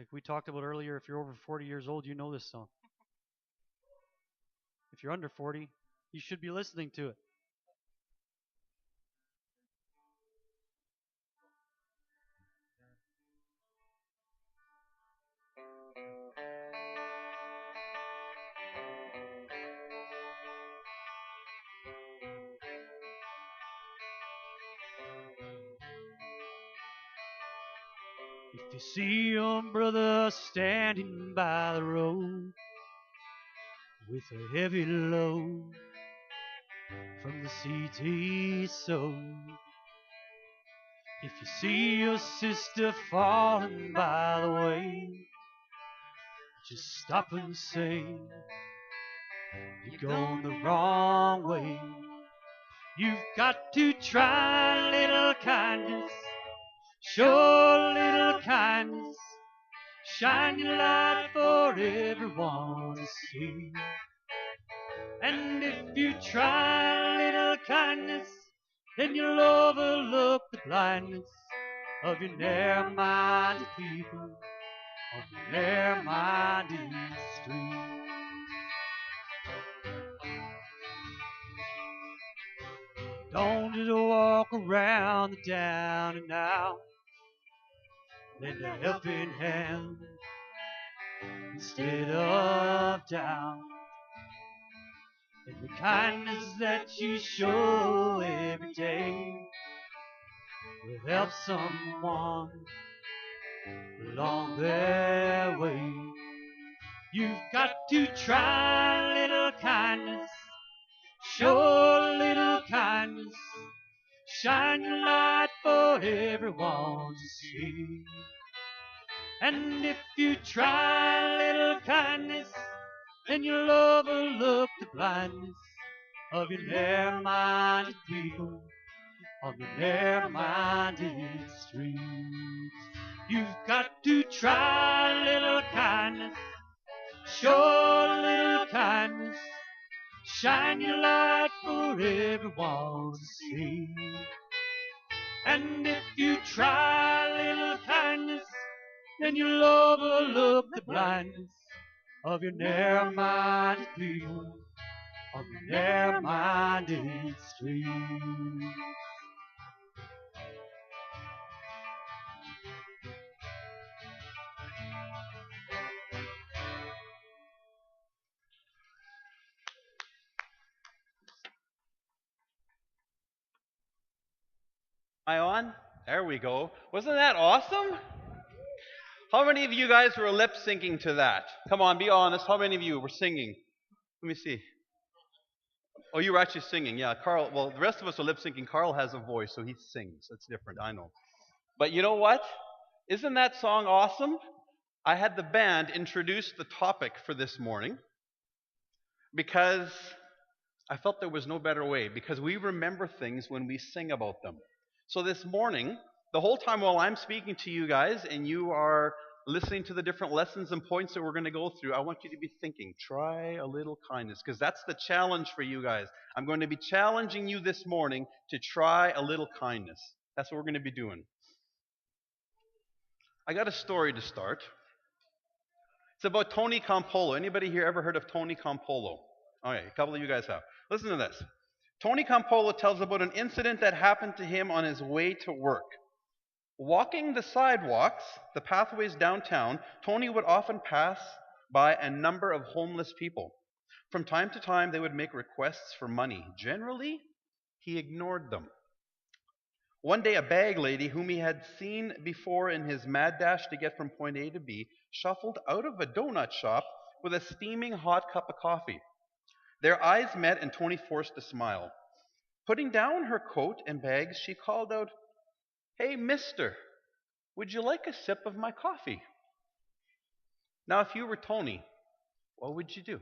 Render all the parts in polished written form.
Like we talked about earlier, if you're over 40 years old, you know this song. If you're under 40, you should be listening to it. If you see your brother standing by the road with a heavy load from the seeds he sowed, if you see your sister falling by the way, just stop and say, you're going the wrong way. You've got to try a little kindness, show a little kindness, shine your light for everyone to see. And if you try a little kindness, then you'll overlook the blindness of your narrow-minded people on the narrow-minded street. Don't just walk around the down and out. Lend a helping hand instead of down. And the kindness that you show every day will help someone along their way. You've got to try a little kindness, show a little kindness, shine your light for everyone to see. And if you try a little kindness, then you'll overlook the blindness of your narrow-minded people on the narrow-minded streets. You've got to try a little kindness, show a little kindness, shine your light for everyone to see. And if you try a little kindness, then you'll overlook the blindness of your narrow-minded people on the narrow-minded street. Am I on? There we go. Wasn't that awesome? How many of you guys were lip syncing to that? Come on, be honest. How many of you were singing? Let me see. Oh, you were actually singing. Yeah, Carl. Well, the rest of us are lip syncing. Carl has a voice, so he sings. That's different. I know. But you know what? Isn't that song awesome? I had the band introduce the topic for this morning because I felt there was no better way, because we remember things when we sing about them. So this morning, the whole time while I'm speaking to you guys and you are listening to the different lessons and points that we're going to go through, I want you to be thinking, try a little kindness, because that's the challenge for you guys. I'm going to be challenging you this morning to try a little kindness. That's what we're going to be doing. I got a story to start. It's about Tony Campolo. Anybody here ever heard of Tony Campolo? Okay, a couple of you guys have. Listen to this. Tony Campolo tells about an incident that happened to him on his way to work. Walking the sidewalks, the pathways downtown, Tony would often pass by a number of homeless people. From time to time, they would make requests for money. Generally, he ignored them. One day, a bag lady whom he had seen before in his mad dash to get from point A to B shuffled out of a donut shop with a steaming hot cup of coffee. Their eyes met, and Tony forced a smile. Putting down her coat and bags, she called out, "Hey, mister, would you like a sip of my coffee?" Now, if you were Tony, what would you do?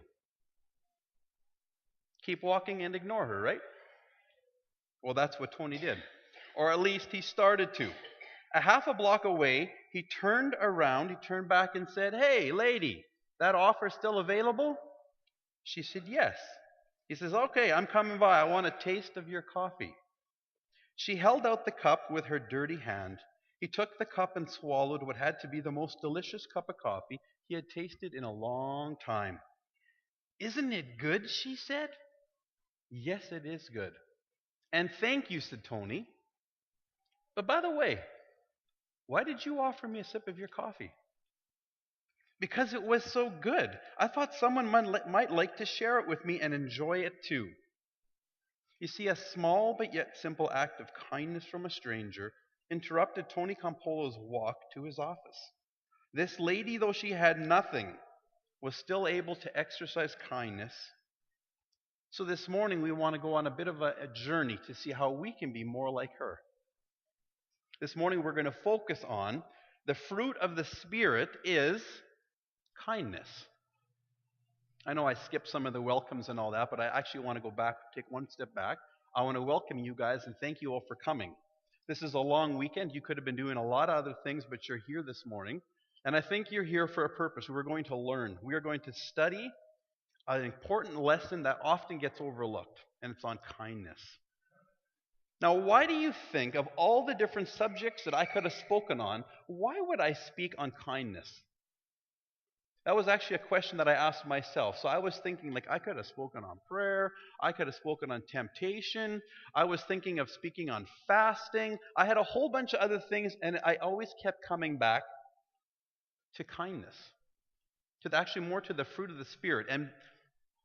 Keep walking and ignore her, right? Well, that's what Tony did. Or at least he started to. A half a block away, he turned around, he turned back and said, "Hey, lady, that offer still available?" She said, "Yes." He says, "Okay, I'm coming by. I want a taste of your coffee." She held out the cup with her dirty hand. He took the cup and swallowed what had to be the most delicious cup of coffee he had tasted in a long time. "Isn't it good?" she said. "Yes, it is good." "And thank you," said Tony. "But by the way, why did you offer me a sip of your coffee?" "Because it was so good. I thought someone might like to share it with me and enjoy it too." You see, a small but yet simple act of kindness from a stranger interrupted Tony Campolo's walk to his office. This lady, though she had nothing, was still able to exercise kindness. So this morning we want to go on a bit of a journey to see how we can be more like her. This morning we're going to focus on the fruit of the Spirit is kindness. I know I skipped some of the welcomes and all that, but I actually want to go back, take one step back. I want to welcome you guys and thank you all for coming. This is a long weekend. You could have been doing a lot of other things, but you're here this morning. And I think you're here for a purpose. We're going to learn. We are going to study an important lesson that often gets overlooked, and it's on kindness. Now, why do you think, of all the different subjects that I could have spoken on, why would I speak on kindness? That was actually a question that I asked myself. So I was thinking, like, I could have spoken on prayer. I could have spoken on temptation. I was thinking of speaking on fasting. I had a whole bunch of other things, and I always kept coming back to kindness, actually more to the fruit of the Spirit. And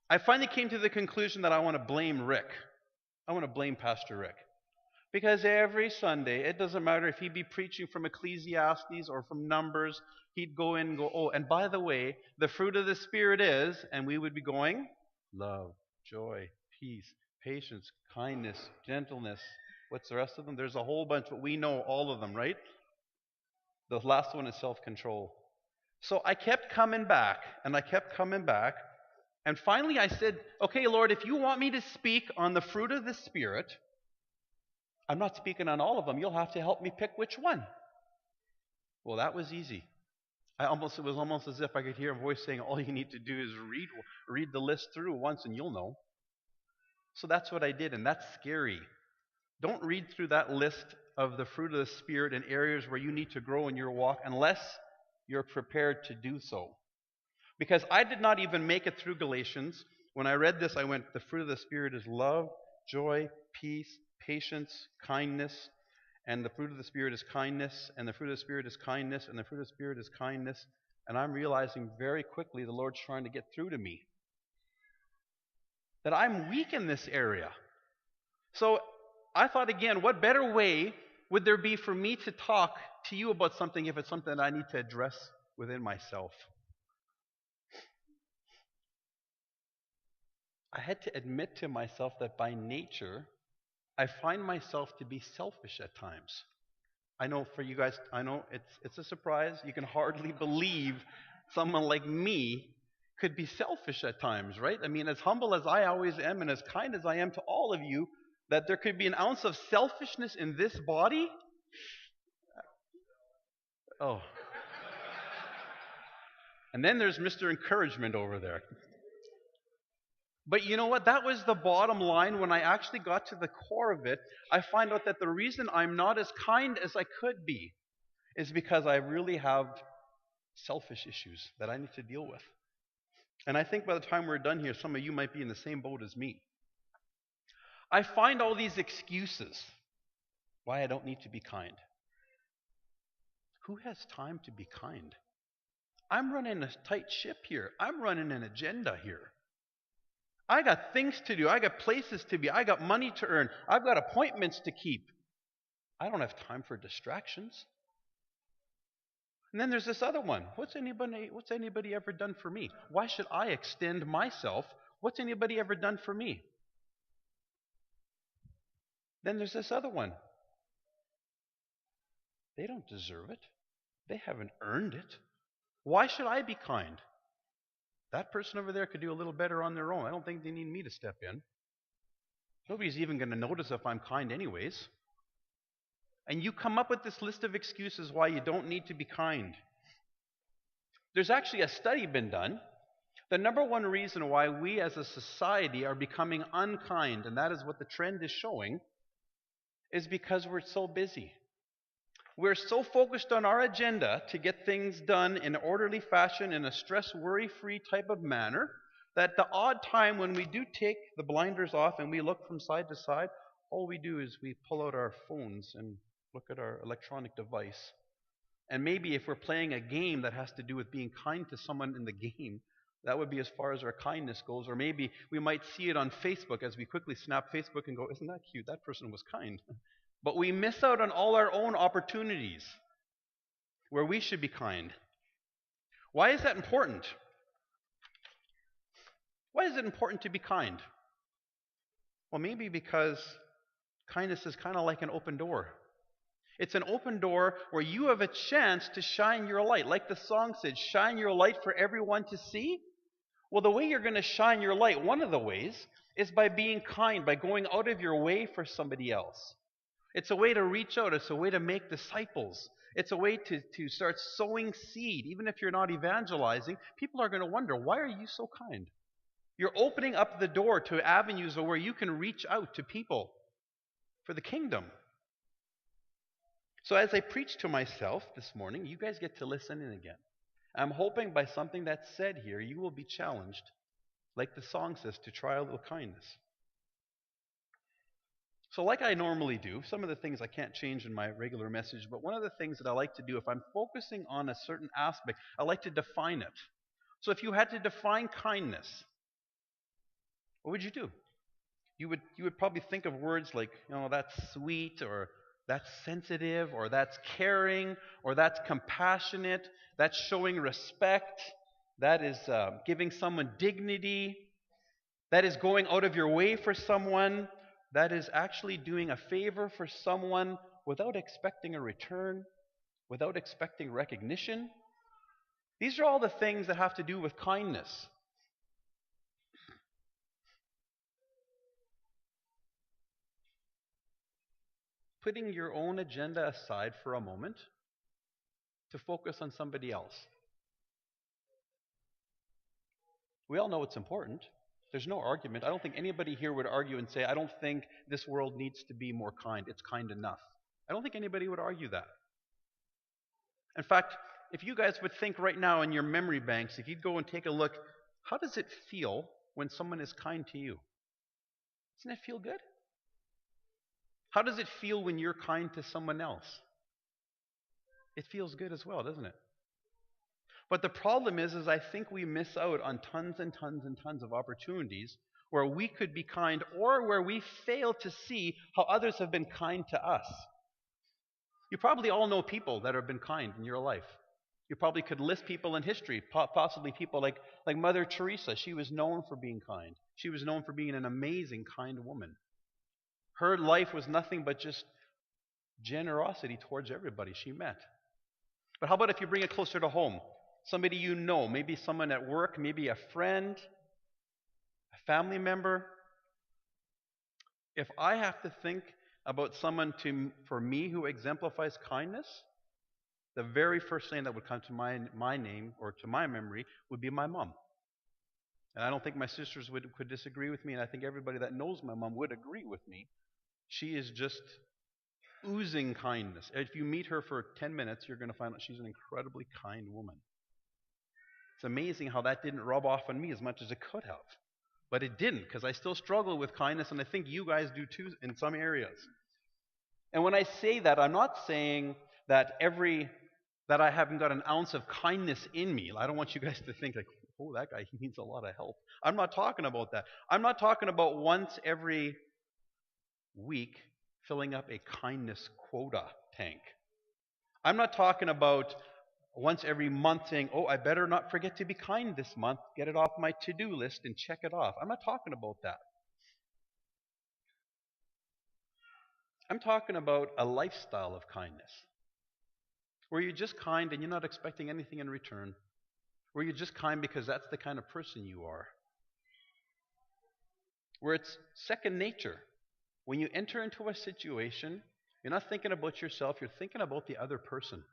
I finally came to the conclusion that I want to blame Rick. I want to blame Pastor Rick. Because every Sunday, it doesn't matter if he'd be preaching from Ecclesiastes or from Numbers, he'd go in and go, "Oh, and by the way, the fruit of the Spirit is," and we would be going, love, joy, peace, patience, kindness, gentleness. What's the rest of them? There's a whole bunch, but we know all of them, right? The last one is self-control. So I kept coming back, and I kept coming back, and finally I said, "Okay, Lord, if you want me to speak on the fruit of the Spirit, I'm not speaking on all of them. You'll have to help me pick which one." Well, that was easy. It was almost as if I could hear a voice saying, "All you need to do is read the list through once and you'll know." So that's what I did, and that's scary. Don't read through that list of the fruit of the Spirit in areas where you need to grow in your walk unless you're prepared to do so. Because I did not even make it through Galatians. When I read this, I went, the fruit of the Spirit is love, joy, peace, patience, kindness, and the fruit of the Spirit is kindness, and the fruit of the Spirit is kindness, and the fruit of the Spirit is kindness. And I'm realizing very quickly the Lord's trying to get through to me that I'm weak in this area. So I thought again, what better way would there be for me to talk to you about something if it's something that I need to address within myself? I had to admit to myself that by nature, I find myself to be selfish at times. I know for you guys, I know it's a surprise. You can hardly believe someone like me could be selfish at times, right? I mean, as humble as I always am and as kind as I am to all of you, that there could be an ounce of selfishness in this body. Oh. And then there's Mr. Encouragement over there. But you know what? That was the bottom line. When I actually got to the core of it, I find out that the reason I'm not as kind as I could be is because I really have selfish issues that I need to deal with. And I think by the time we're done here, some of you might be in the same boat as me. I find all these excuses why I don't need to be kind. Who has time to be kind? I'm running a tight ship here. I'm running an agenda here. I got things to do. I got places to be. I got money to earn. I've got appointments to keep. I don't have time for distractions. And then there's this other one. What's anybody ever done for me? Why should I extend myself? What's anybody ever done for me? Then there's this other one. They don't deserve it. They haven't earned it. Why should I be kind? That person over there could do a little better on their own. I don't think they need me to step in. Nobody's even going to notice if I'm kind anyways. And you come up with this list of excuses why you don't need to be kind. There's actually a study been done. The number one reason why we as a society are becoming unkind, and that is what the trend is showing, is because we're so busy. We're so focused on our agenda to get things done in an orderly fashion, in a stress, worry-free type of manner, that the odd time when we do take the blinders off and we look from side to side, all we do is we pull out our phones and look at our electronic device. And maybe if we're playing a game that has to do with being kind to someone in the game, that would be as far as our kindness goes. Or maybe we might see it on Facebook as we quickly snap Facebook and go, isn't that cute? That person was kind. But we miss out on all our own opportunities where we should be kind. Why is that important? Why is it important to be kind? Well, maybe because kindness is kind of like an open door. It's an open door where you have a chance to shine your light. Like the song said, shine your light for everyone to see. Well, the way you're going to shine your light, one of the ways, is by being kind, by going out of your way for somebody else. It's a way to reach out. It's a way to make disciples. It's a way to start sowing seed. Even if you're not evangelizing, people are going to wonder, why are you so kind? You're opening up the door to avenues where you can reach out to people for the kingdom. So as I preach to myself this morning, you guys get to listen in again. I'm hoping by something that's said here, you will be challenged, like the song says, to try a little kindness. So like I normally do, some of the things I can't change in my regular message, but one of the things that I like to do, if I'm focusing on a certain aspect, I like to define it. So if you had to define kindness, what would you do? You would probably think of words like, that's sweet, or that's sensitive, or that's caring, or that's compassionate, that's showing respect, that is giving someone dignity, that is going out of your way for someone, that is actually doing a favor for someone without expecting a return, without expecting recognition. These are all the things that have to do with kindness. Putting your own agenda aside for a moment to focus on somebody else. We all know it's important. There's no argument. I don't think anybody here would argue and say, I don't think this world needs to be more kind. It's kind enough. I don't think anybody would argue that. In fact, if you guys would think right now in your memory banks, if you'd go and take a look, how does it feel when someone is kind to you? Doesn't it feel good? How does it feel when you're kind to someone else? It feels good as well, doesn't it? But the problem is I think we miss out on tons and tons and tons of opportunities where we could be kind, or where we fail to see how others have been kind to us. You probably all know people that have been kind in your life. You probably could list people in history, possibly people like Mother Teresa. She was known for being kind. She was known for being an amazing, kind woman. Her life was nothing but just generosity towards everybody she met. But how about if you bring it closer to home? Somebody you know, maybe someone at work, maybe a friend, a family member. If I have to think about someone for me who exemplifies kindness, the very first name that would come to my name or to my memory would be my mom. And I don't think my sisters could disagree with me, and I think everybody that knows my mom would agree with me. She is just oozing kindness. If you meet her for 10 minutes, you're going to find out she's an incredibly kind woman. It's amazing how that didn't rub off on me as much as it could have. But it didn't, because I still struggle with kindness, and I think you guys do too in some areas. And when I say that, I'm not saying that I haven't got an ounce of kindness in me. I don't want you guys to think like, oh, that guy, he needs a lot of help. I'm not talking about that. I'm not talking about once every week filling up a kindness quota tank. I'm not talking about once every month saying, oh, I better not forget to be kind this month, get it off my to-do list and check it off. I'm not talking about that. I'm talking about a lifestyle of kindness, where you're just kind and you're not expecting anything in return, where you're just kind because that's the kind of person you are, where it's second nature. When you enter into a situation, you're not thinking about yourself, you're thinking about the other person.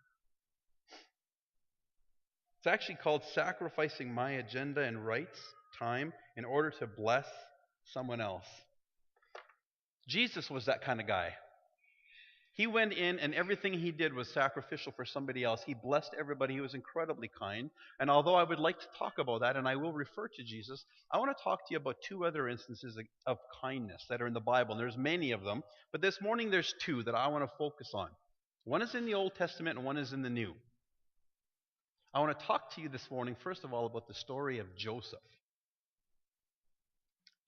It's actually called sacrificing my agenda and rights, time, in order to bless someone else. Jesus was that kind of guy. He went in and everything he did was sacrificial for somebody else. He blessed everybody. He was incredibly kind. And although I would like to talk about that, and I will refer to Jesus, I want to talk to you about two other instances of kindness that are in the Bible. And there's many of them, but this morning there's two that I want to focus on. One is in the Old Testament and one is in the New. I want to talk to you this morning, first of all, about the story of Joseph.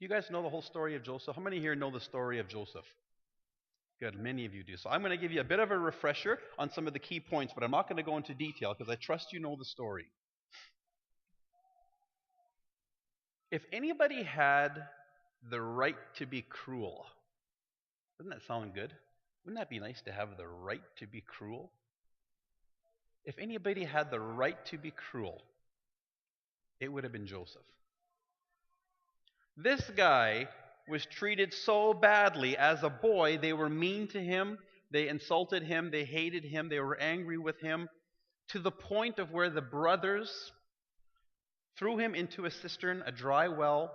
You guys know the whole story of Joseph? How many here know the story of Joseph? Good, many of you do. So I'm going to give you a bit of a refresher on some of the key points, but I'm not going to go into detail because I trust you know the story. If anybody had the right to be cruel, doesn't that sound good? Wouldn't that be nice to have the right to be cruel? If anybody had the right to be cruel, it would have been Joseph. This guy was treated so badly as a boy. They were mean to him. They insulted him. They hated him. They were angry with him to the point of where the brothers threw him into a cistern, a dry well.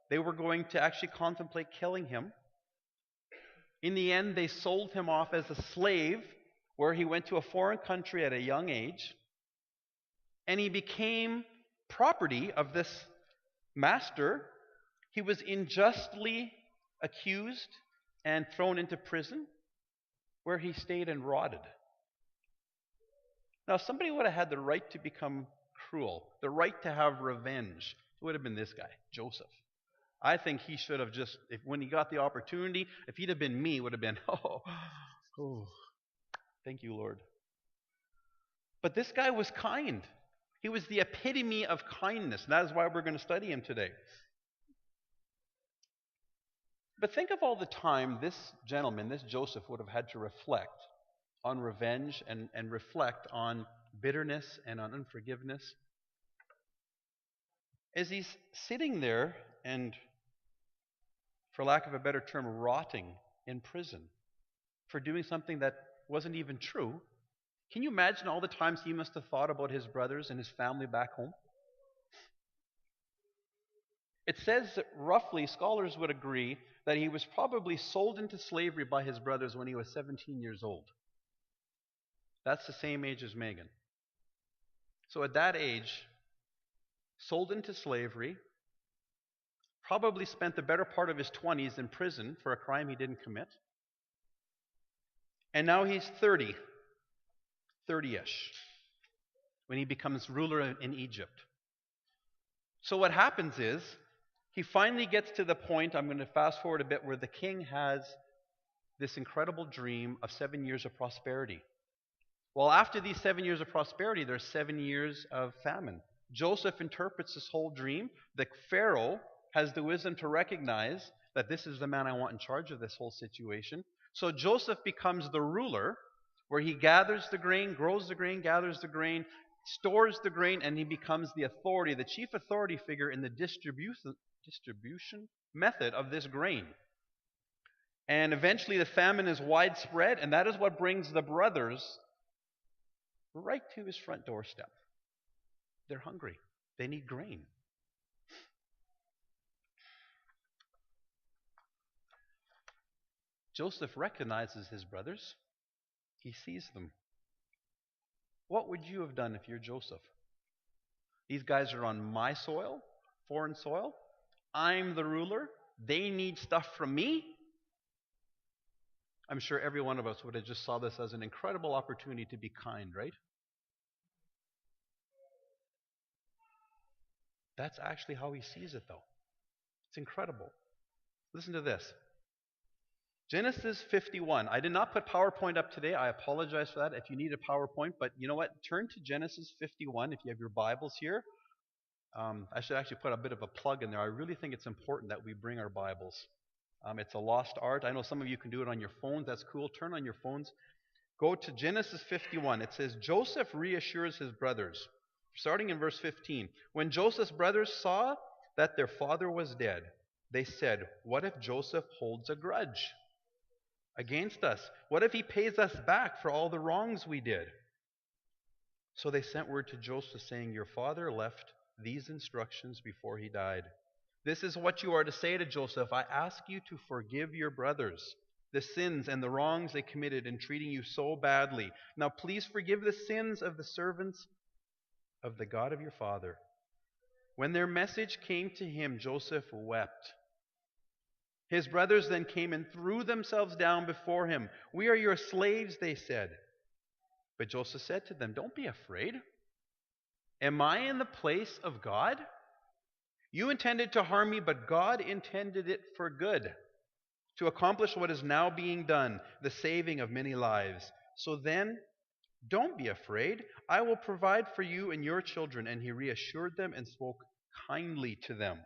They were going to actually contemplate killing him. In the end, they sold him off as a slave, where he went to a foreign country at a young age, and he became property of this master. He was unjustly accused and thrown into prison, where he stayed and rotted. Now, if somebody would have had the right to become cruel, the right to have revenge, it would have been this guy, Joseph. I think he should have just, when he got the opportunity, if he'd have been me, it would have been, oh, thank you, Lord. But this guy was kind. He was the epitome of kindness. And that is why we're going to study him today. But think of all the time this gentleman, this Joseph, would have had to reflect on revenge and reflect on bitterness and on unforgiveness. As he's sitting there and, for lack of a better term, rotting in prison for doing something that wasn't even true, can you imagine all the times he must have thought about his brothers and his family back home? It says that roughly, scholars would agree, that he was probably sold into slavery by his brothers when he was 17 years old. That's the same age as Megan. So at that age, sold into slavery, probably spent the better part of his 20s in prison for a crime he didn't commit. And now he's 30-ish, when he becomes ruler in Egypt. So what happens is, he finally gets to the point, I'm going to fast forward a bit, where the king has this incredible dream of 7 years of prosperity. Well, after these 7 years of prosperity, there's 7 years of famine. Joseph interprets this whole dream. The Pharaoh has the wisdom to recognize that this is the man I want in charge of this whole situation. So Joseph becomes the ruler, where he gathers the grain, grows the grain, gathers the grain, stores the grain, and he becomes the authority, the chief authority figure in the distribution method of this grain. And eventually the famine is widespread, and that is what brings the brothers right to his front doorstep. They're hungry. They need grain. Joseph recognizes his brothers. He sees them. What would you have done if you're Joseph? These guys are on my soil, foreign soil. I'm the ruler. They need stuff from me. I'm sure every one of us would have just saw this as an incredible opportunity to be kind, right? That's actually how he sees it, though. It's incredible. Listen to this. Genesis 51. I did not put PowerPoint up today. I apologize for that if you need a PowerPoint. But you know what? Turn to Genesis 51 if you have your Bibles here. I should actually put a bit of a plug in there. I really think it's important that we bring our Bibles. It's a lost art. I know some of you can do it on your phones. That's cool. Turn on your phones. Go to Genesis 51. It says, Joseph reassures his brothers. Starting in verse 15. When Joseph's brothers saw that their father was dead, they said, what if Joseph holds a grudge against us? What if he pays us back for all the wrongs we did? So they sent word to Joseph saying, your father left these instructions before he died. This is what you are to say to Joseph. I ask you to forgive your brothers the sins and the wrongs they committed in treating you so badly. Now please forgive the sins of the servants of the God of your father." When their message came to him, Joseph wept. His brothers then came and threw themselves down before him. "We are your slaves," they said. But Joseph said to them, "Don't be afraid. Am I in the place of God? You intended to harm me, but God intended it for good, to accomplish what is now being done, the saving of many lives. So then, don't be afraid. I will provide for you and your children." And he reassured them and spoke kindly to them.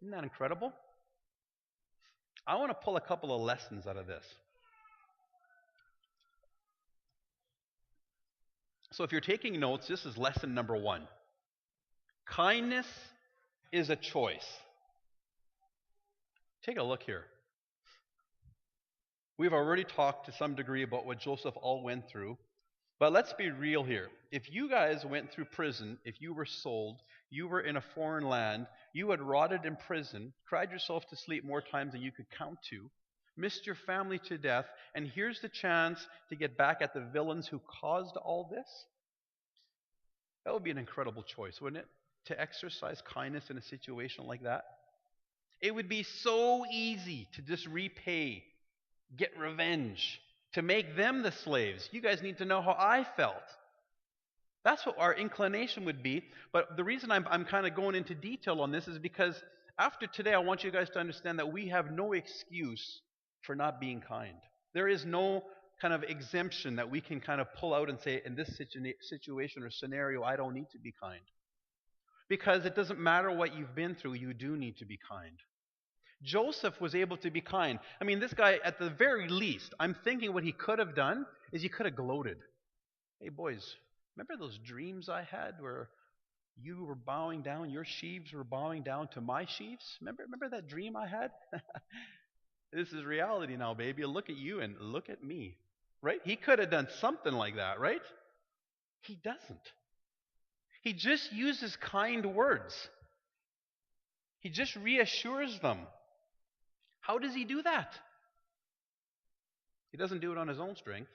Isn't that incredible? I want to pull a couple of lessons out of this. So if you're taking notes, this is lesson number 1. Kindness is a choice. Take a look here. We've already talked to some degree about what Joseph all went through. But let's be real here. If you guys went through prison, if you were sold, you were in a foreign land, you had rotted in prison, cried yourself to sleep more times than you could count to, missed your family to death, and here's the chance to get back at the villains who caused all this, that would be an incredible choice, wouldn't it? To exercise kindness in a situation like that. It would be so easy to just repay, get revenge, to make them the slaves. You guys need to know how I felt. That's what our inclination would be. But the reason I'm kind of going into detail on this is because after today, I want you guys to understand that we have no excuse for not being kind. There is no kind of exemption that we can kind of pull out and say, in this situation or scenario, I don't need to be kind. Because it doesn't matter what you've been through, you do need to be kind. Joseph was able to be kind. I mean, this guy, at the very least, I'm thinking what he could have done is he could have gloated. "Hey, boys, remember those dreams I had where you were bowing down, your sheaves were bowing down to my sheaves? Remember that dream I had? This is reality now, baby. Look at you and look at me." Right? He could have done something like that, right? He doesn't. He just uses kind words. He just reassures them. How does he do that? He doesn't do it on his own strength.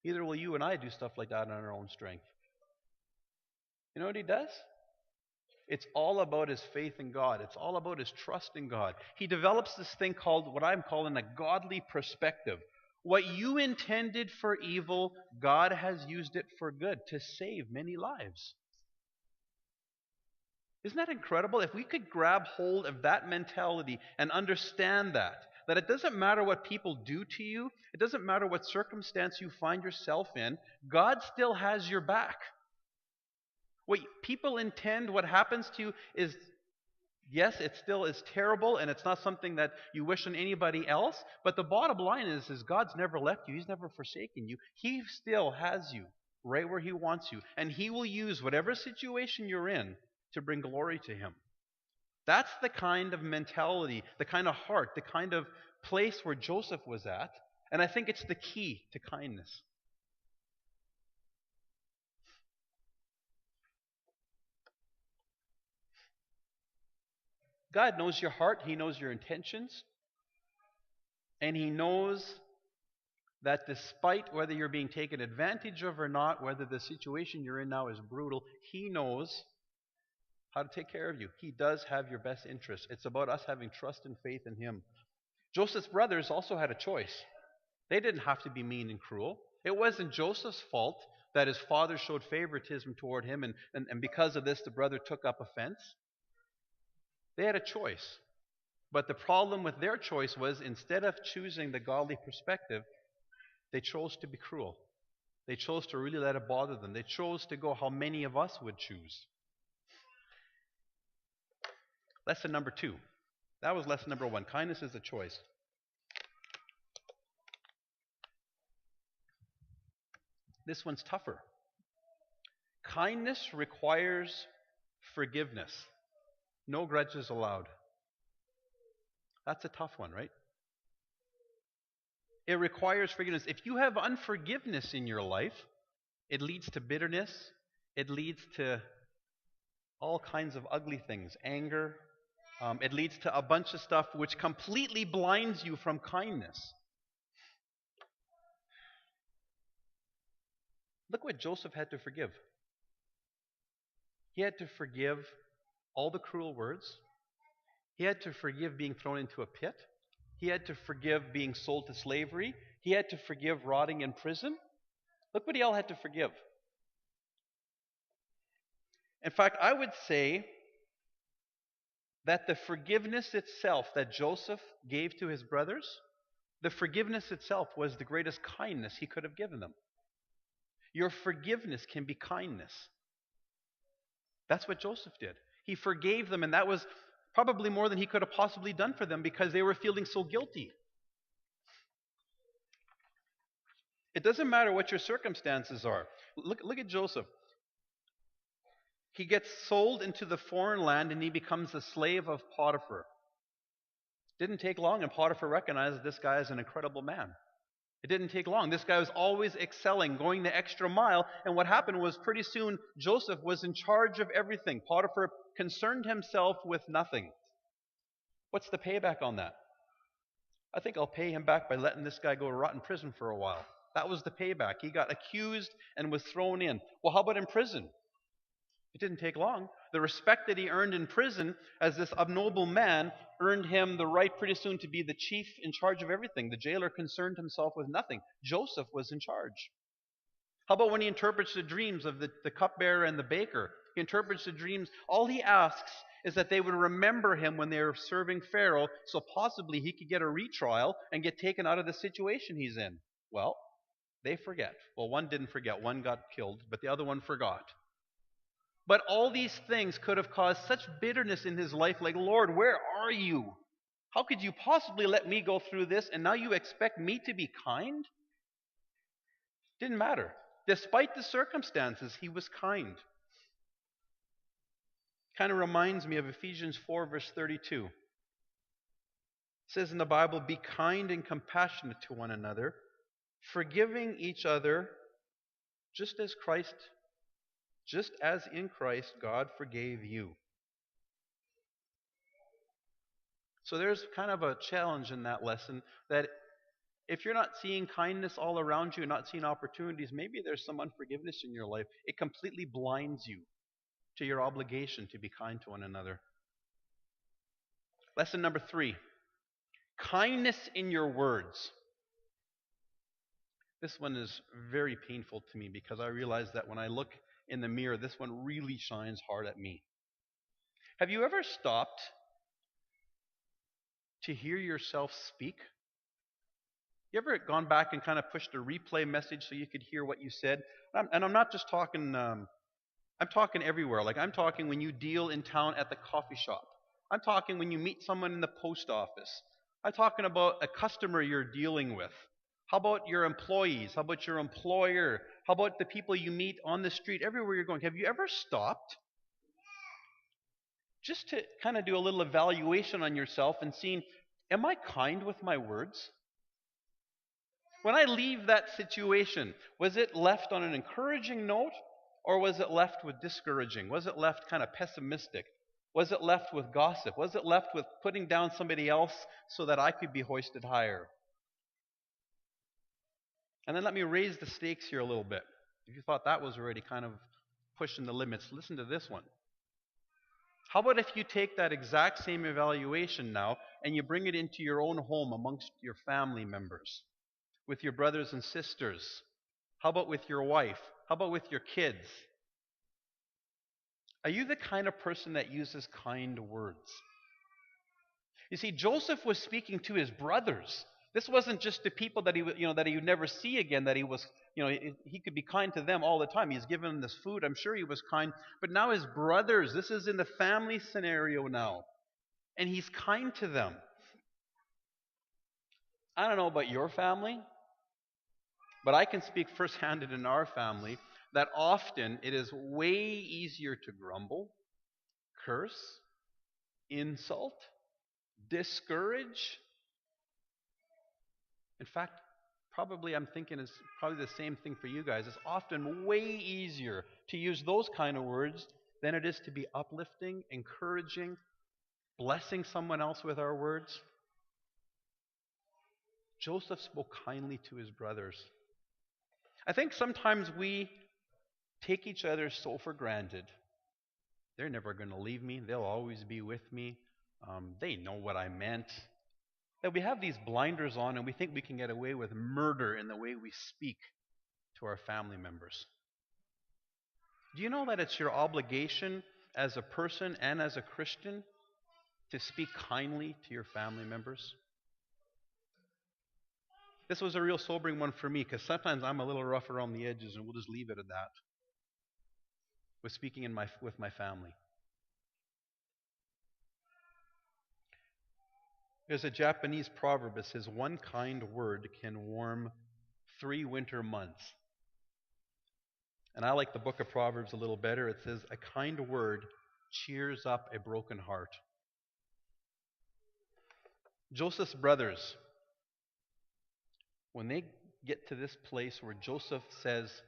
Neither will you and I do stuff like that on our own strength. You know what he does? It's all about his faith in God. It's all about his trust in God. He develops this thing called what I'm calling a godly perspective. What you intended for evil, God has used it for good to save many lives. Isn't that incredible? If we could grab hold of that mentality and understand that it doesn't matter what people do to you, it doesn't matter what circumstance you find yourself in, God still has your back. What people intend, what happens to you is, yes, it still is terrible and it's not something that you wish on anybody else, but the bottom line is God's never left you. He's never forsaken you. He still has you right where he wants you, and he will use whatever situation you're in to bring glory to him. That's the kind of mentality, the kind of heart, the kind of place where Joseph was at, and I think it's the key to kindness. God knows your heart, he knows your intentions, and he knows that despite whether you're being taken advantage of or not, whether the situation you're in now is brutal, he knows how to take care of you. He does have your best interest. It's about us having trust and faith in him. Joseph's brothers also had a choice. They didn't have to be mean and cruel. It wasn't Joseph's fault that his father showed favoritism toward him, and because of this, the brother took up offense. They had a choice. But the problem with their choice was, instead of choosing the godly perspective, they chose to be cruel. They chose to really let it bother them. They chose to go how many of us would choose. Lesson number 2. That was lesson number 1. Kindness is a choice. This one's tougher. Kindness requires forgiveness. No grudges allowed. That's a tough one, right? It requires forgiveness. If you have unforgiveness in your life, it leads to bitterness. It leads to all kinds of ugly things. Anger, It leads to a bunch of stuff which completely blinds you from kindness. Look what Joseph had to forgive. He had to forgive all the cruel words. He had to forgive being thrown into a pit. He had to forgive being sold to slavery. He had to forgive rotting in prison. Look what he all had to forgive. In fact, I would say that the forgiveness itself that Joseph gave to his brothers, the forgiveness itself was the greatest kindness he could have given them. Your forgiveness can be kindness. That's what Joseph did. He forgave them, and that was probably more than he could have possibly done for them because they were feeling so guilty. It doesn't matter what your circumstances are. Look at Joseph. He gets sold into the foreign land and he becomes a slave of Potiphar. Didn't take long, and Potiphar recognized this guy as an incredible man. It didn't take long. This guy was always excelling, going the extra mile. And what happened was pretty soon Joseph was in charge of everything. Potiphar concerned himself with nothing. What's the payback on that? I think I'll pay him back by letting this guy go to rot in prison for a while. That was the payback. He got accused and was thrown in. Well, how about in prison? It didn't take long. The respect that he earned in prison as this noble man earned him the right pretty soon to be the chief in charge of everything. The jailer concerned himself with nothing. Joseph was in charge. How about when he interprets the dreams of the cupbearer and the baker? He interprets the dreams. All he asks is that they would remember him when they were serving Pharaoh, so possibly he could get a retrial and get taken out of the situation he's in. Well, they forget. Well, one didn't forget. One got killed, but the other one forgot. But all these things could have caused such bitterness in his life, like, Lord, where are you? How could you possibly let me go through this, and now you expect me to be kind? Didn't matter. Despite the circumstances, he was kind. Kind of reminds me of Ephesians 4, verse 32. It says in the Bible, be kind and compassionate to one another, forgiving each other, just as in Christ God forgave you. So there's kind of a challenge in that lesson that if you're not seeing kindness all around you, not seeing opportunities, maybe there's some unforgiveness in your life. It completely blinds you to your obligation to be kind to one another. Lesson number 3, kindness in your words. This one is very painful to me because I realize that when I look in the mirror, this one really shines hard at me. Have you ever stopped to hear yourself speak? You ever gone back and kind of pushed a replay message so you could hear what you said? And I'm not just talking, I'm talking everywhere. Like, I'm talking when you deal in town at the coffee shop. I'm talking when you meet someone in the post office. I'm talking about a customer you're dealing with. How about your employees? How about your employer? How about the people you meet on the street, everywhere you're going? Have you ever stopped just to kind of do a little evaluation on yourself and seeing, am I kind with my words? When I leave that situation, was it left on an encouraging note, or was it left with discouraging? Was it left kind of pessimistic? Was it left with gossip? Was it left with putting down somebody else so that I could be hoisted higher? And then let me raise the stakes here a little bit. If you thought that was already kind of pushing the limits, listen to this one. How about if you take that exact same evaluation now and you bring it into your own home amongst your family members, with your brothers and sisters? How about with your wife? How about with your kids? Are you the kind of person that uses kind words? You see, Joseph was speaking to his brothers. This wasn't just to people that he would never see again, that he was, he could be kind to them all the time. He's given them this food. I'm sure he was kind. But now his brothers, this is in the family scenario now. And he's kind to them. I don't know about your family, but I can speak firsthand in our family that often it is way easier to grumble, curse, insult, discourage. In fact, probably I'm thinking it's probably the same thing for you guys. It's often way easier to use those kind of words than it is to be uplifting, encouraging. blessing someone else with our words. Joseph spoke kindly to his brothers. I think sometimes we take each other so for granted. They're never going to leave me. They'll always be with me. They know what I meant. That we have these blinders on and we think we can get away with murder in the way we speak to our family members. Do you know that it's your obligation as a person and as a Christian to speak kindly to your family members? This was a real sobering one for me because sometimes I'm a little rough around the edges, and we'll just leave it at that with speaking with my family. There's a Japanese proverb that says, "One kind word can warm 3 winter months." And I like the book of Proverbs a little better. It says, "A kind word cheers up a broken heart." Joseph's brothers, when they get to this place where Joseph says,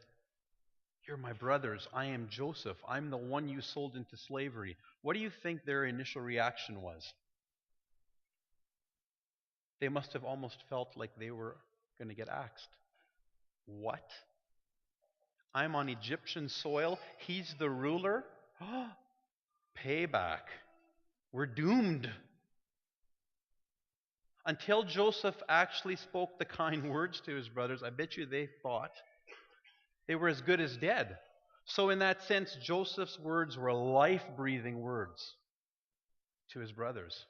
"You're my brothers. I am Joseph. I'm the one you sold into slavery." What do you think their initial reaction was? They must have almost felt like they were going to get axed. What? I'm on Egyptian soil. He's the ruler. Payback. We're doomed. Until Joseph actually spoke the kind words to his brothers, I bet you they thought they were as good as dead. So in that sense, Joseph's words were life-breathing words to his brothers.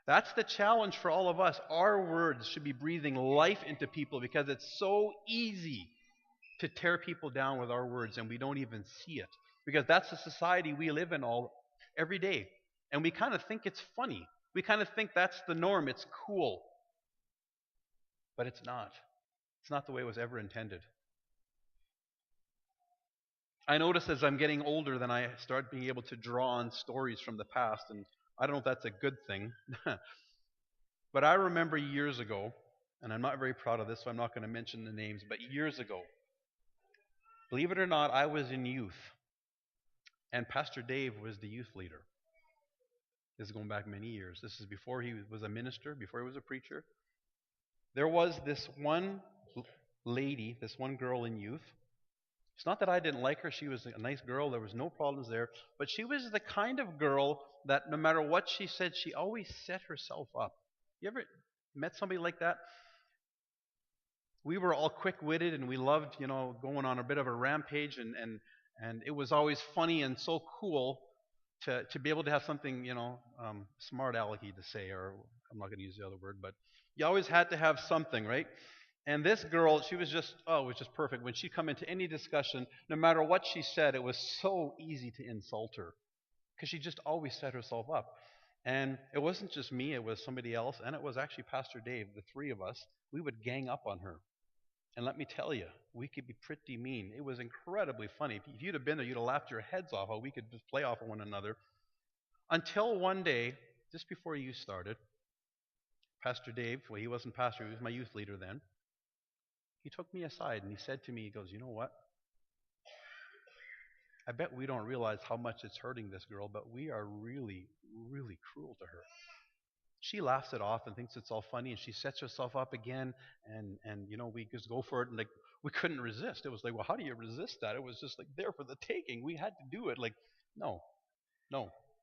That's the challenge for all of us. Our words should be breathing life into people because it's so easy to tear people down with our words and we don't even see it. Because that's the society we live in every day. And we kind of think it's funny. We kind of think that's the norm. It's cool. But it's not. It's not the way it was ever intended. I notice as I'm getting older that I start being able to draw on stories from the past, and I don't know if that's a good thing. But I remember years ago, and I'm not very proud of this, so I'm not going to mention the names, but years ago, believe it or not, I was in youth, and Pastor Dave was the youth leader. This is going back many years. This is before he was a minister, before he was a preacher. There was this one lady, this one girl in youth. It's not that I didn't like her. She was a nice girl. There was no problems there. But she was the kind of girl that no matter what she said, she always set herself up. You ever met somebody like that? We were all quick-witted and we loved, going on a bit of a rampage, and it was always funny and so cool to be able to have something, smart alecky to say, or I'm not going to use the other word, but you always had to have something, right? And this girl, she was just, it was just perfect. When she'd come into any discussion, no matter what she said, it was so easy to insult her because she just always set herself up. And it wasn't just me, it was somebody else, and it was actually Pastor Dave, the three of us. We would gang up on her. And let me tell you, we could be pretty mean. It was incredibly funny. If you'd have been there, you'd have laughed your heads off how we could just play off of one another. Until one day, just before you started, Pastor Dave, well, he wasn't pastor, he was my youth leader then. He took me aside and he said to me, he goes, "You know what? I bet we don't realize how much it's hurting this girl, but we are really, really cruel to her. She laughs it off and thinks it's all funny, and she sets herself up again, and we just go for it, and like we couldn't resist. It was like, well, how do you resist that? It was just like there for the taking. We had to do it. Like, no.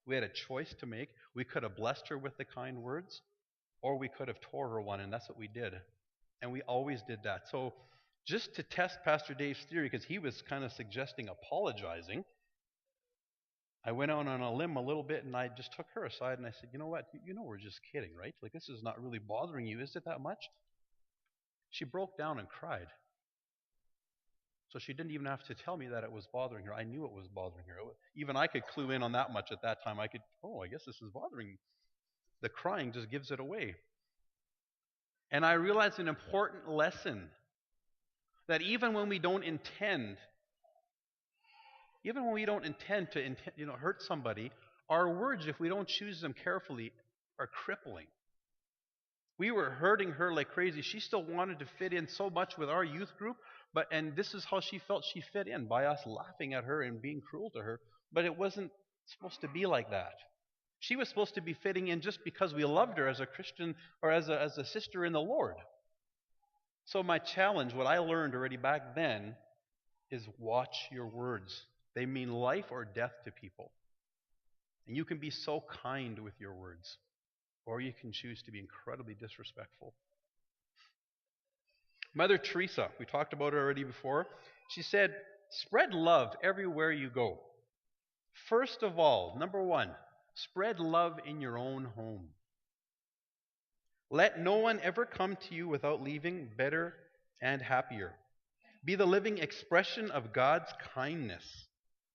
We had a choice to make. We could have blessed her with the kind words, or we could have tore her one, and that's what we did. And we always did that. So just to test Pastor Dave's theory, because he was kind of suggesting apologizing, I went out on a limb a little bit, and I just took her aside, and I said, "You know what? We're just kidding, right? Like, this is not really bothering you, is it that much?" She broke down and cried. So she didn't even have to tell me that it was bothering her. I knew it was bothering her. Even I could clue in on that much at that time. I guess this is bothering me. The crying just gives it away. And I realized an important lesson, that even when we don't intend to hurt somebody, our words, if we don't choose them carefully, are crippling. We were hurting her like crazy. She still wanted to fit in so much with our youth group, and this is how she felt she fit in, by us laughing at her and being cruel to her. But it wasn't supposed to be like that. She was supposed to be fitting in just because we loved her as a Christian or as a sister in the Lord. So my challenge, what I learned already back then, is watch your words. They mean life or death to people. And you can be so kind with your words, or you can choose to be incredibly disrespectful. Mother Teresa, we talked about her already before. She said, spread love everywhere you go. First of all, number one, spread love in your own home. Let no one ever come to you without leaving better and happier. Be the living expression of God's kindness.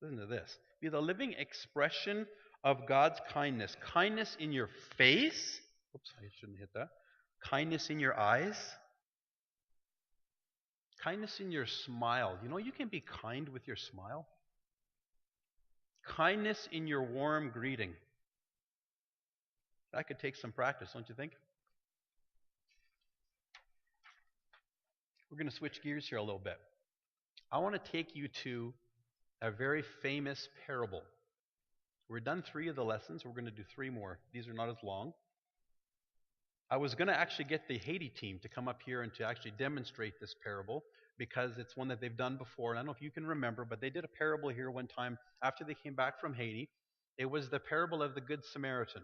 Listen to this. Be the living expression of God's kindness. Kindness in your face. Oops, I shouldn't hit that. Kindness in your eyes. Kindness in your smile. You know, you can be kind with your smile. Kindness in your warm greeting. That could take some practice, don't you think? We're going to switch gears here a little bit. I want to take you to a very famous parable. We've done 3 of the lessons. We're going to do 3 more. These are not as long. I was going to actually get the Haiti team to come up here and to actually demonstrate this parable because it's one that they've done before. And I don't know if you can remember, but they did a parable here one time after they came back from Haiti. It was the parable of the Good Samaritan.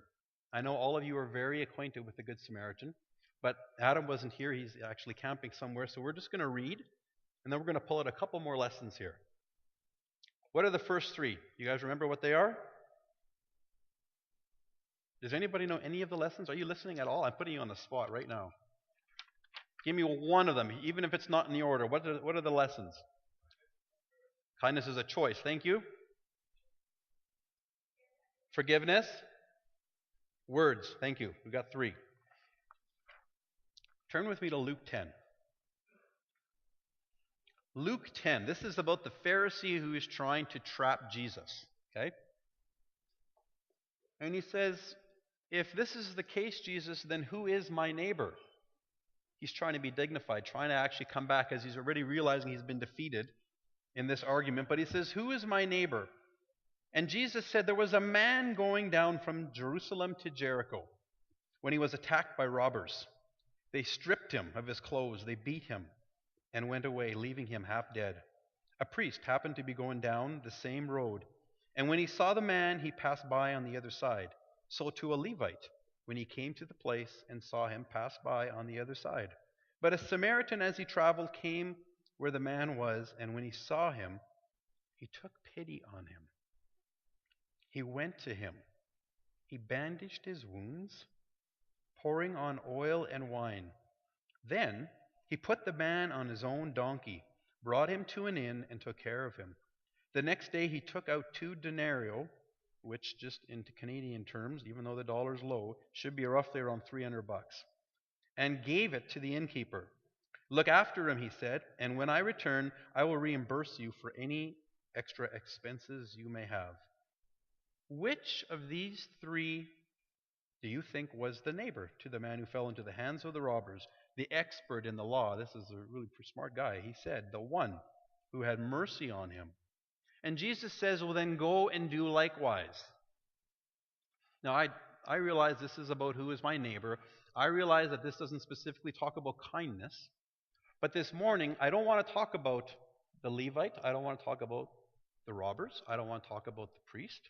I know all of you are very acquainted with the Good Samaritan, but Adam wasn't here. He's actually camping somewhere. So we're just going to read, and then we're going to pull out a couple more lessons here. What are the first 3? You guys remember what they are? Does anybody know any of the lessons? Are you listening at all? I'm putting you on the spot right now. Give me one of them, even if it's not in the order. What are the lessons? Kindness is a choice. Thank you. Forgiveness. Words. Thank you. We've got 3. Turn with me to Luke 10. Luke 10. This is about the Pharisee who is trying to trap Jesus. Okay? And he says, if this is the case, Jesus, then who is my neighbor? He's trying to be dignified, trying to actually come back as he's already realizing he's been defeated in this argument. But he says, who is my neighbor? And Jesus said, there was a man going down from Jerusalem to Jericho when he was attacked by robbers. They stripped him of his clothes, they beat him, and went away, leaving him half dead. A priest happened to be going down the same road, and when he saw the man, he passed by on the other side. So to a Levite, when he came to the place and saw him, passed by on the other side. But a Samaritan, as he traveled, came where the man was, and when he saw him, he took pity on him. He went to him. He bandaged his wounds, pouring on oil and wine. Then he put the man on his own donkey, brought him to an inn, and took care of him. The next day he took out 2 denarii, which just into Canadian terms, even though the dollar's low, should be roughly around $300, and gave it to the innkeeper. Look after him, he said, and when I return, I will reimburse you for any extra expenses you may have. Which of these 3 do you think was the neighbor to the man who fell into the hands of the robbers? The expert in the law, this is a really smart guy, he said, the one who had mercy on him. And Jesus says, well, then go and do likewise. Now, I realize this is about who is my neighbor. I realize that this doesn't specifically talk about kindness. But this morning, I don't want to talk about the Levite. I don't want to talk about the robbers. I don't want to talk about the priest.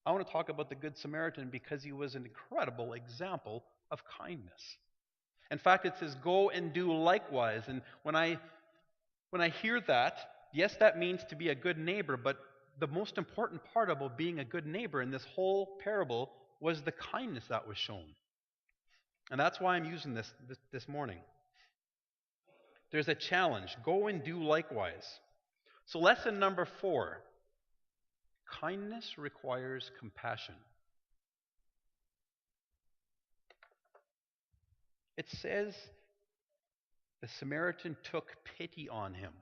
I want to talk about the Good Samaritan because he was an incredible example of kindness. In fact, it says, go and do likewise. And when I hear that, yes, that means to be a good neighbor, but the most important part about being a good neighbor in this whole parable was the kindness that was shown. And that's why I'm using this morning. There's a challenge. Go and do likewise. So lesson number 4. Kindness requires compassion. It says the Samaritan took pity on him.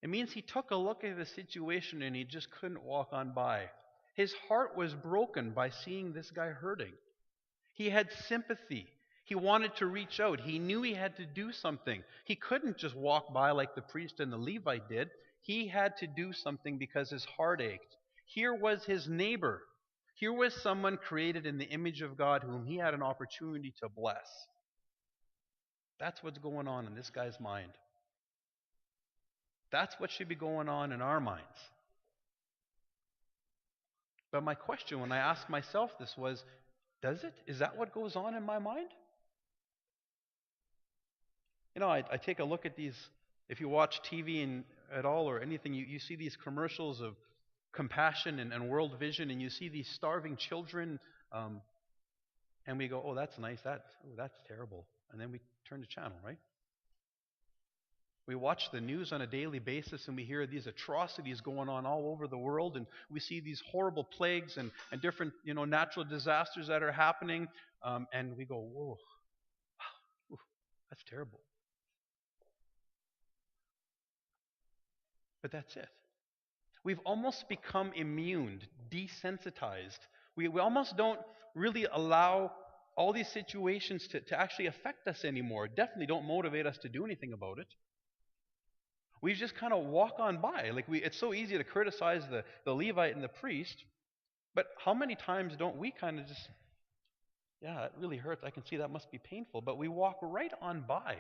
It means he took a look at the situation and he just couldn't walk on by. His heart was broken by seeing this guy hurting. He had sympathy. He wanted to reach out. He knew he had to do something. He couldn't just walk by like the priest and the Levite did. He had to do something because his heart ached. Here was his neighbor. Here was someone created in the image of God whom he had an opportunity to bless. That's what's going on in this guy's mind. That's what should be going on in our minds. But my question when I asked myself this was, does it? Is that what goes on in my mind? I take a look at these, if you watch TV at all or anything, you see these commercials of compassion and world vision, and you see these starving children, and we go, oh, that's nice, that's terrible. And then we turn the channel, right? We watch the news on a daily basis, and we hear these atrocities going on all over the world, and we see these horrible plagues and different natural disasters that are happening, and we go, whoa, that's terrible. But that's it. We've almost become immune, desensitized. We almost don't really allow all these situations to actually affect us anymore. Definitely don't motivate us to do anything about it. We just kind of walk on by. It's so easy to criticize the Levite and the priest, but how many times don't we kind of just, yeah, it really hurts. I can see that must be painful, but we walk right on by.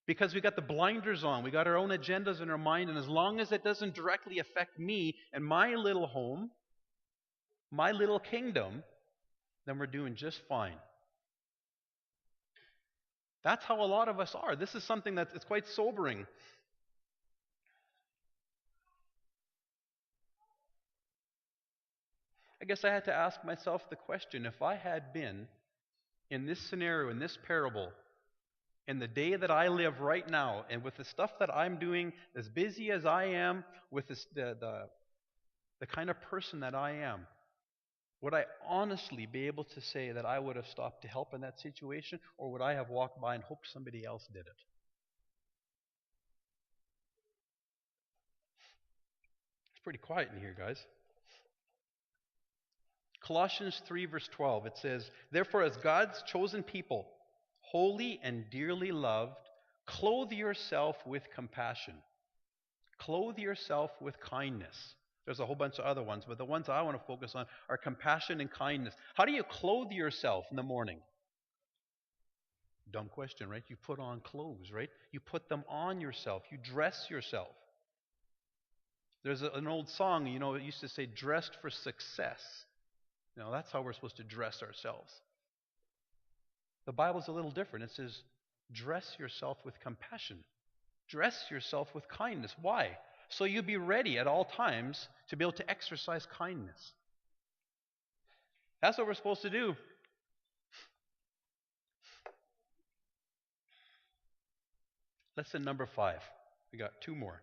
Because we got the blinders on, we got our own agendas in our mind, and as long as it doesn't directly affect me and my little home, my little kingdom, then we're doing just fine. That's how a lot of us are. This is something that's quite sobering. I guess I had to ask myself the question, if I had been in this scenario, in this parable, in the day that I live right now, and with the stuff that I'm doing, as busy as I am, with the kind of person that I am, would I honestly be able to say that I would have stopped to help in that situation, or would I have walked by and hoped somebody else did it? It's pretty quiet in here, guys. Colossians 3 verse 12, it says, "Therefore, as God's chosen people, holy and dearly loved, clothe yourself with compassion. Clothe yourself with kindness." There's a whole bunch of other ones, but the ones I want to focus on are compassion and kindness. How do you clothe yourself in the morning? Dumb question, right? You put on clothes, right? You put them on yourself. You dress yourself. There's an old song, it used to say, "Dressed for success." That's how we're supposed to dress ourselves. The Bible's a little different. It says, dress yourself with compassion. Dress yourself with kindness. Why? So you be ready at all times to be able to exercise kindness. That's what we're supposed to do. Lesson number 5. We got 2 more.